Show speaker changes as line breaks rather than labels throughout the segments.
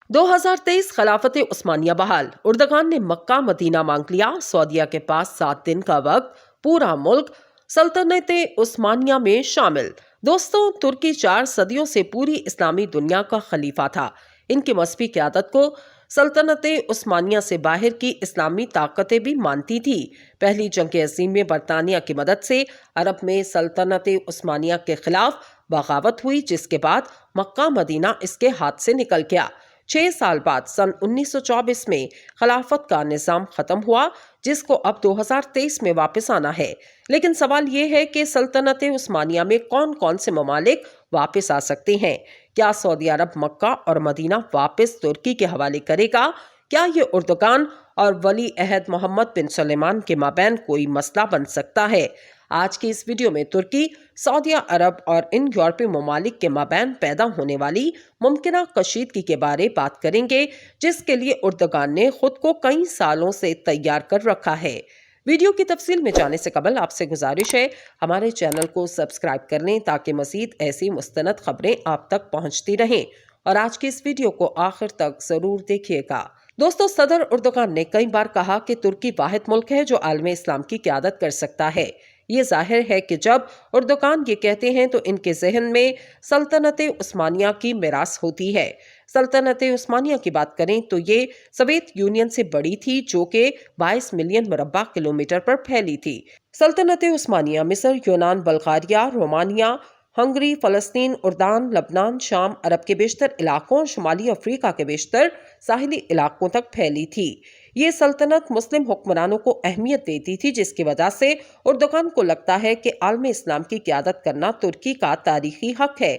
2023 خلافت عثمانیہ بحال، اردگان نے مکہ مدینہ مانگ لیا، سعودیہ کے پاس 7 دن کا وقت، پورا ملک سلطنت عثمانیہ میں شامل۔ دوستوں، ترکی 4 صدیوں سے پوری اسلامی دنیا کا خلیفہ تھا۔ ان کی مذہبی قیادت کو سلطنت عثمانیہ سے باہر کی اسلامی طاقتیں بھی مانتی تھی۔ پہلی جنگ عظیم میں برطانیہ کی مدد سے عرب میں سلطنت عثمانیہ کے خلاف بغاوت ہوئی، جس کے بعد مکہ مدینہ اس کے ہاتھ سے نکل گیا۔ 6 سال بعد سن 1924 میں خلافت کا نظام ختم ہوا، جس کو اب 2023 میں واپس آنا ہے۔ لیکن سوال یہ ہے کہ سلطنت عثمانیہ میں کون کون سے ممالک واپس آ سکتے ہیں؟ کیا سعودی عرب مکہ اور مدینہ واپس ترکی کے حوالے کرے گا؟ کیا یہ اردگان اور ولی عہد محمد بن سلمان کے مابین کوئی مسئلہ بن سکتا ہے؟ آج کی اس ویڈیو میں ترکی، سعودی عرب اور ان یورپی ممالک کے مابین پیدا ہونے والی ممکنہ کشیدگی کے بارے بات کریں گے، جس کے لیے اردگان نے خود کو کئی سالوں سے تیار کر رکھا ہے۔ ویڈیو کی تفصیل میں جانے سے قبل آپ سے گزارش ہے، ہمارے چینل کو سبسکرائب کر لیں تاکہ مزید ایسی مستند خبریں آپ تک پہنچتی رہیں، اور آج کی اس ویڈیو کو آخر تک ضرور دیکھیے گا۔ دوستو، صدر اردگان نے کئی بار کہا کہ ترکی واحد ملک ہے جو عالم اسلام کی قیادت کر سکتا ہے۔ یہ ظاہر ہے کہ جب اردگان یہ کہتے ہیں تو ان کے ذہن میں سلطنت عثمانیہ کی میراث ہوتی ہے۔ سلطنت عثمانیہ کی بات کریں تو یہ سوویت یونین سے بڑی تھی، جو کہ 22 ملین مربع کلومیٹر پر پھیلی تھی۔ سلطنت عثمانیہ مصر، یونان، بلغاریہ، رومانیہ، ہنگری، فلسطین، اردن، لبنان، شام، عرب کے بیشتر علاقوں اور شمالی افریقہ کے بیشتر ساحلی علاقوں تک پھیلی تھی۔ یہ سلطنت مسلم حکمرانوں کو اہمیت دیتی تھی، جس کی وجہ سے اردگان کو لگتا ہے کہ عالم اسلام کی قیادت کرنا ترکی کا تاریخی حق ہے۔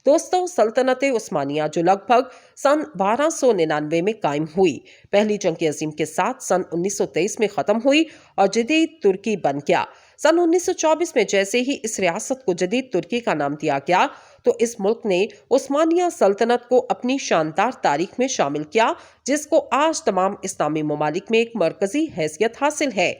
دوستوں، سلطنت عثمانیہ جو لگ بھگ سن 1299 میں قائم ہوئی، پہلی جنگ عظیم کے ساتھ سن 1923 میں ختم ہوئی اور جدید ترکی بن گیا۔ سن 1924 میں جیسے ہی اس ریاست کو جدید ترکی کا نام دیا گیا تو اس ملک نے عثمانیہ سلطنت کو اپنی شاندار تاریخ میں شامل کیا، جس کو آج تمام اسلامی ممالک میں ایک مرکزی حیثیت حاصل ہے۔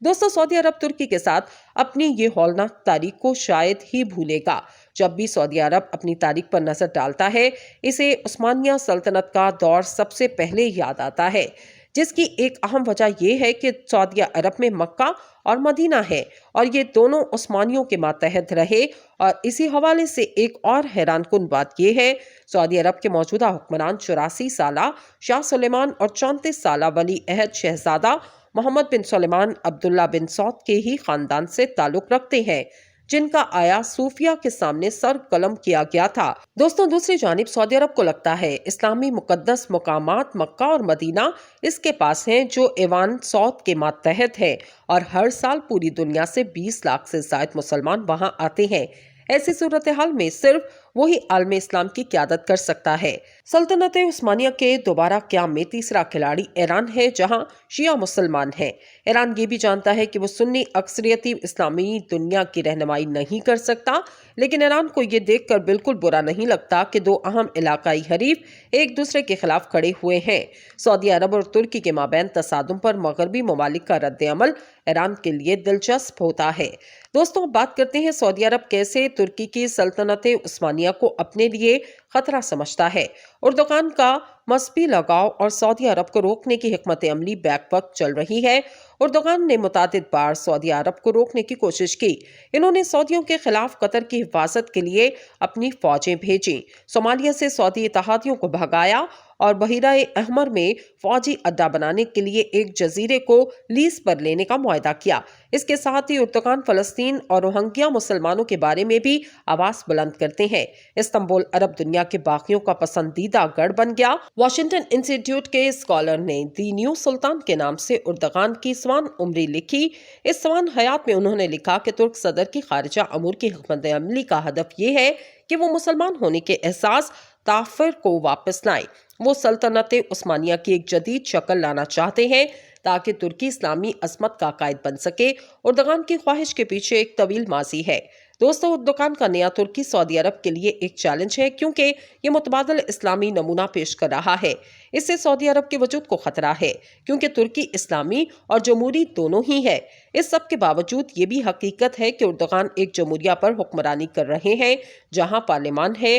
دوستو، سعودی عرب ترکی کے ساتھ اپنی یہ ہولناک تاریخ کو شاید ہی بھولے گا۔ جب بھی سعودی عرب اپنی تاریخ پر نظر ڈالتا ہے، اسے عثمانیہ سلطنت کا دور سب سے پہلے یاد آتا ہے، جس کی ایک اہم وجہ یہ ہے کہ سعودی عرب میں مکہ اور مدینہ ہے اور یہ دونوں عثمانیوں کے ماتحت رہے۔ اور اسی حوالے سے ایک اور حیران کن بات یہ ہے، سعودی عرب کے موجودہ حکمران 84 سالہ شاہ سلیمان اور 34 سالہ ولی عہد شہزادہ محمد بن سلمان عبداللہ بن سعود کے ہی خاندان سے تعلق رکھتے ہیں، جن کا آیا صوفیہ کے سامنے سر قلم کیا گیا تھا۔ دوستوں، دوسری جانب سعودی عرب کو لگتا ہے اسلامی مقدس مقامات مکہ اور مدینہ اس کے پاس ہیں، جو ایوان سعود کے ماتحت ہے، اور ہر سال پوری دنیا سے 20 لاکھ سے زائد مسلمان وہاں آتے ہیں۔ ایسی صورتحال میں صرف وہی عالم اسلام کی قیادت کر سکتا ہے۔ سلطنت عثمانیہ کے دوبارہ قیام میں تیسرا کھلاڑی ایران ہے، جہاں شیعہ مسلمان ہیں۔ ایران یہ بھی جانتا ہے کہ وہ سنی اکثریتی اسلامی دنیا کی رہنمائی نہیں کر سکتا، لیکن ایران کو یہ دیکھ کر بالکل برا نہیں لگتا کہ 2 اہم علاقائی حریف ایک دوسرے کے خلاف کھڑے ہوئے ہیں۔ سعودی عرب اور ترکی کے مابین تصادم پر مغربی ممالک کا رد عمل ایران کے لیے دلچسپ ہوتا ہے۔ دوستوں، بات کرتے ہیں سعودی عرب کیسے ترکی کی سلطنت عثمانیہ کو اپنے لیے خطرہ سمجھتا ہے۔ اردگان کا مذہبی لگاؤ اور سعودی عرب کو روکنے کی حکمت عملی بیک وقت چل رہی ہے۔ اردگان نے متعدد بار سعودی عرب کو روکنے کی کوشش کی۔ انہوں نے سعودیوں کے خلاف قطر کی حفاظت کے لیے اپنی فوجیں بھیجیں، صومالیہ سے سعودی اتحادیوں کو بھگایا اور بحیرہ احمر میں فوجی اڈہ بنانے کے لیے ایک جزیرے کو لیز پر لینے کا معاہدہ کیا۔ اس کے ساتھ ہی اردگان فلسطین اور روہنگیا مسلمانوں کے بارے میں بھی آواز بلند کرتے ہیں۔ استنبول عرب دنیا کے باغیوں کا پسندیدہ گڑھ بن گیا۔ واشنگٹن انسٹی ٹیوٹ کے اسکالر نے دی نیو سلطان کے نام سے اردگان کی سوان عمری لکھی۔ اس سوان حیات میں انہوں نے لکھا کہ ترک صدر کی خارجہ امور کی حکمت عملی کا ہدف یہ ہے کہ وہ مسلمان ہونے کے احساس تافر کو واپس لائیں۔ وہ سلطنت عثمانیہ کی ایک جدید شکل لانا چاہتے ہیں تاکہ ترکی اسلامی عظمت کا قائد بن سکے۔ اردگان کی خواہش کے پیچھے ایک طویل ماضی ہے۔ دوستو، اردگان کا نیا ترکی سعودی عرب کے لیے ایک چیلنج ہے، کیونکہ یہ متبادل اسلامی نمونہ پیش کر رہا ہے۔ اس سے سعودی عرب کے وجود کو خطرہ ہے، کیونکہ ترکی اسلامی اور جمہوری دونوں ہی ہے۔ اس سب کے باوجود یہ بھی حقیقت ہے کہ اردگان ایک جمہوریہ پر حکمرانی کر رہے ہیں، جہاں پارلیمان ہے